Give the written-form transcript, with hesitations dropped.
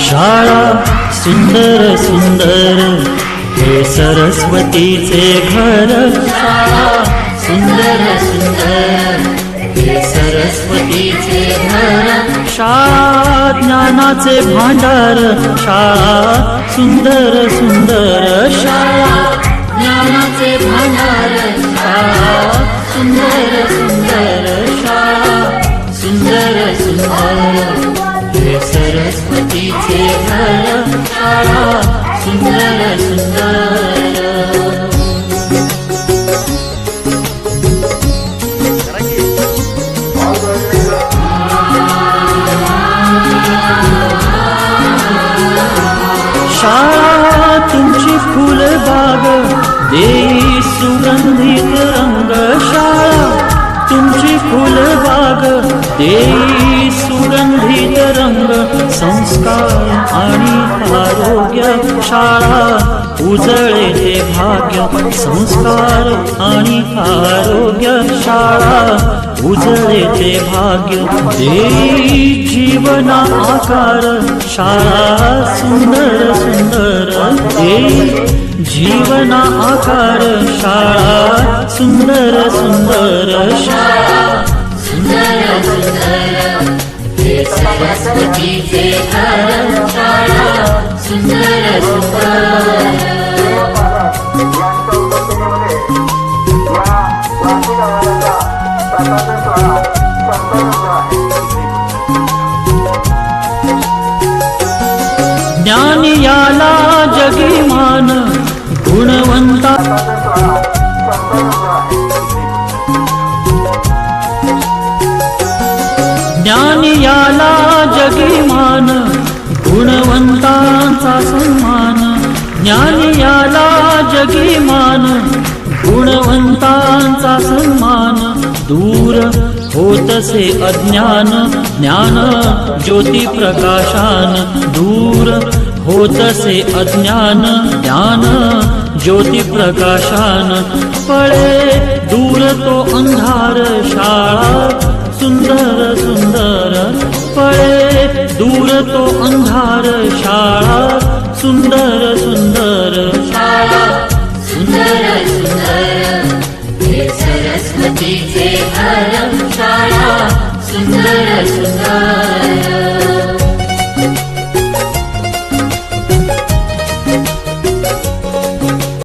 शाळा सुंदर सुंदर हे सरस्वतीचे घर. शाळा सुंदर सुंदर हे सरस्वतीचे घर. शाळा ज्ञानाचे भांडार. शाळा सुंदर सुंदर. शाळा ज्ञानाचे भांडार. शाळा सुंदर सुंदर. शाळा सुंदर सुंदर हे सरस्वतीचे घर. शाळा सुंदर सुंदर. शाळा तुमची फुलबाग देई सुगंधित रंग. शाळा तुमची फुलबाग देई सुगंधित रंग. संस्कार आणि आरोग्य शाळा उजळे ते भाग्य. संस्कार आणि आरोग्य शाळा उजळे ते भाग्य. देई जीवना आकार. शाळा सुंदर सुंदर देई जीवना आकार. शाळा सुंदर सुंदर. शाळा सुंदर सुंदर हे सरस्वतीचे घर. शाळा सुंदर सुंदर. ज्ञान याला जगीमान गुणवंता. ज्ञान याला जगीमान गुणवंतांचा सन्मान. ज्ञान याला जगीमान गुणवंतांचा सन्मान. दूर होतसे अज्ञान ज्ञान ज्योती प्रकाशान. दूर होतसे अज्ञान ज्ञान ज्योती प्रकाशान. पळे दूर तो अंधार. शाळा सुंदर सुंदर. पळे दूर तो अंधार. शाळा सुंदर